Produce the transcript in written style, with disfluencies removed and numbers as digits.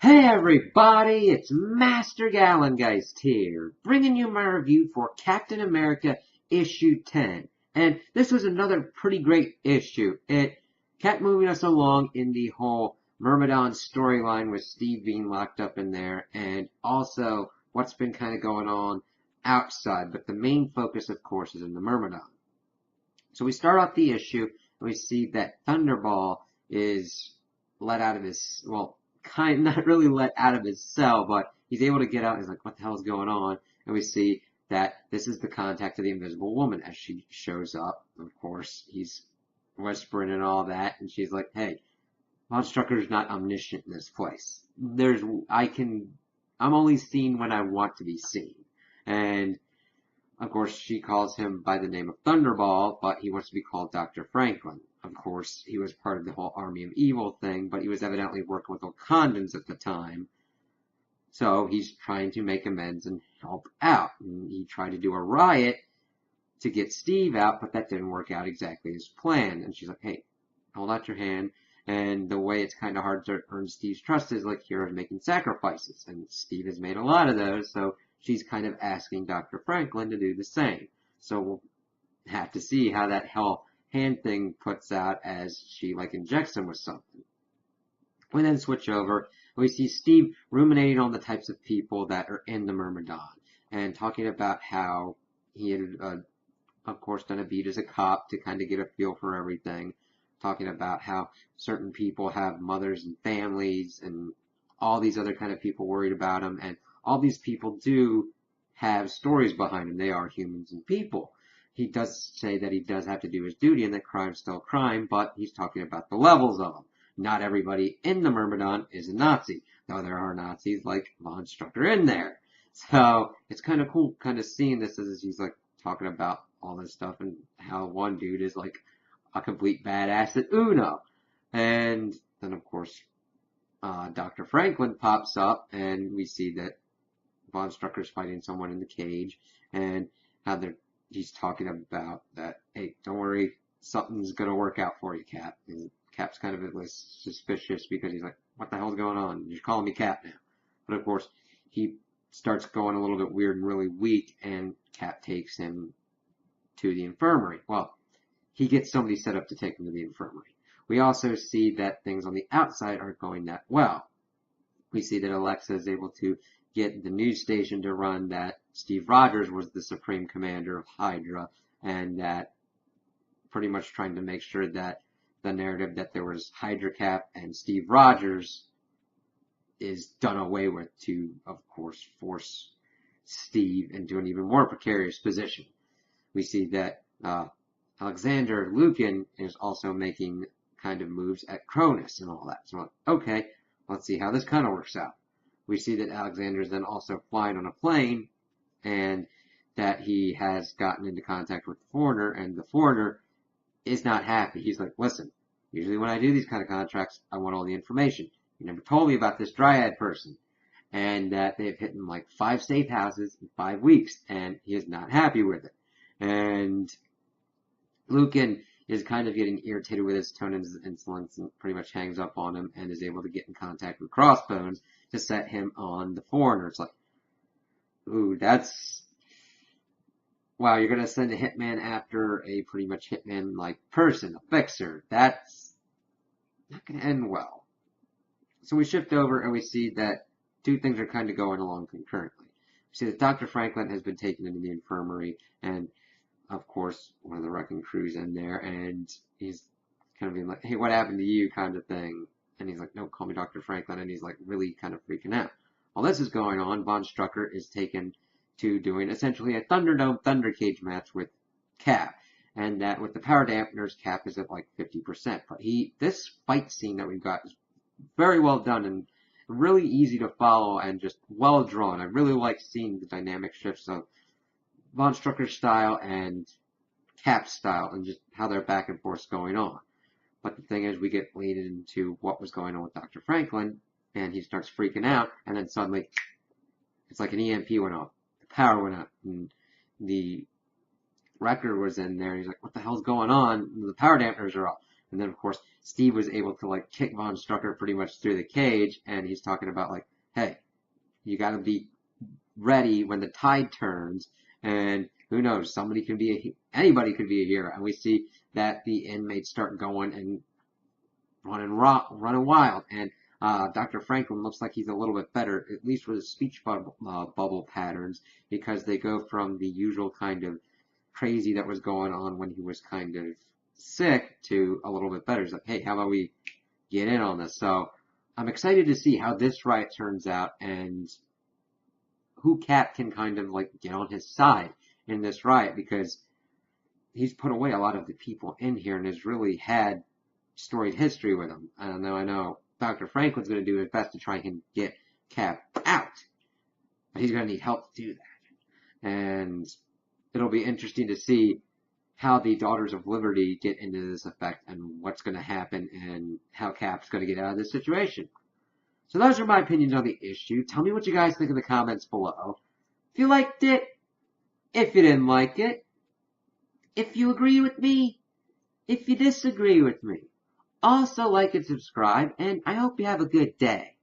Hey everybody, it's Master Gallengeist here, bringing you my review for Captain America issue 10. And this was another pretty great issue. It kept moving us along in the whole Myrmidon storyline with Steve being locked up in there, and also what's been kind of going on outside. But the main focus, of course, is in the Myrmidon. So we start off the issue, and we see that Thunderball is let out of his, not really let out of his cell, but he's able to get out. He's like, what the hell is going on? And we see that this is the contact of the Invisible Woman as she shows up. Of course, he's whispering and all that, and she's like, hey, Von Strucker's not omniscient in this place. I'm only seen when I want to be seen. And of course, she calls him by the name of Thunderball, but he wants to be called Dr. Franklin. Of course, he was part of the whole Army of Evil thing, but he was evidently working with Wakandans at the time. So he's trying to make amends and help out. And he tried to do a riot to get Steve out, but that didn't work out exactly as planned. And she's like, hey, hold out your hand. And the way it's kind of hard to earn Steve's trust is like heroes making sacrifices. And Steve has made a lot of those, so she's kind of asking Dr. Franklin to do the same. So we'll have to see how that hell hand thing puts out as she like injects him with something. We then switch over and we see Steve ruminating on the types of people that are in the Myrmidon and talking about how he had, of course, done a beat as a cop to kind of get a feel for everything. Talking about how certain people have mothers and families and all these other kind of people worried about him, and all these people do have stories behind them. They are humans and people. He does say that he does have to do his duty and that crime's still crime, but he's talking about the levels of them. Not everybody in the Myrmidon is a Nazi, though there are Nazis like Von Strucker in there. So it's kind of cool kind of seeing this as he's like talking about all this stuff and how one dude is like a complete badass at Uno. And then of course Dr. Franklin pops up, and we see that Von Strucker's fighting someone in the cage, and how he's talking about that, hey, don't worry, something's going to work out for you, Cap. And Cap's kind of suspicious because he's like, what the hell's going on? You're calling me Cap now. But of course, he starts going a little bit weird and really weak, and Cap takes him to the infirmary. Well, he gets somebody set up to take him to the infirmary. We also see that things on the outside aren't going that well. We see that Alexa is able to get the news station to run that Steve Rogers was the supreme commander of Hydra, and that pretty much trying to make sure that the narrative that there was Hydra Cap and Steve Rogers is done away with to, of course, force Steve into an even more precarious position. We see that Alexander Lukin is also making kind of moves at Cronus and all that. So, okay, let's see how this kind of works out. We see that Alexander is then also flying on a plane, and that he has gotten into contact with the foreigner, and the foreigner is not happy. He's like, listen, usually when I do these kind of contracts, I want all the information. You never told me about this Dryad person. And that they've hit him like 5 safe houses in 5 weeks, and he is not happy with it. And Lucan is kind of getting irritated with his tone and his insolence and pretty much hangs up on him and is able to get in contact with Crossbones to set him on the foreigner. It's like, ooh, wow, you're going to send a hitman after a pretty much hitman-like person, a fixer. That's not going to end well. So we shift over and we see that 2 things are kind of going along concurrently. We see that Dr. Franklin has been taken into the infirmary, and of course, one of the wrecking crew's in there, and he's kind of being like, hey, what happened to you, kind of thing. And he's like, no, call me Dr. Franklin, and he's like really kind of freaking out. While this is going on, Von Strucker is taken to doing essentially a Thunderdome Thunder Cage match with Cap. And that with the power dampeners, Cap is at like 50%. But this fight scene that we've got is very well done and really easy to follow and just well drawn. I really like seeing the dynamic shifts of Von Strucker's style and Cap's style and just how they're back and forth going on. But the thing is, we get leaded into what was going on with Dr. Franklin, and he starts freaking out, and then suddenly, it's like an EMP went off. The power went out, and the wrecker was in there, and he's like, what the hell's going on? And the power dampeners are off. And then, of course, Steve was able to, like, kick Von Strucker pretty much through the cage, and he's talking about, like, hey, you got to be ready when the tide turns, and who knows, anybody could be a hero. And we see that the inmates start going and running wild, and Dr. Franklin looks like he's a little bit better, at least with his speech bubble patterns, because they go from the usual kind of crazy that was going on when he was kind of sick to a little bit better. He's like, hey, how about we get in on this? So I'm excited to see how this riot turns out and who Cap can kind of like get on his side in this riot, because he's put away a lot of the people in here and has really had storied history with them. I know Dr. Franklin's going to do his best to try and get Cap out, but he's going to need help to do that. And it'll be interesting to see how the Daughters of Liberty get into this effect and what's going to happen and how Cap's going to get out of this situation. So those are my opinions on the issue. Tell me what you guys think in the comments below. If you liked it, if you didn't like it, if you agree with me, if you disagree with me. Also like and subscribe, and I hope you have a good day.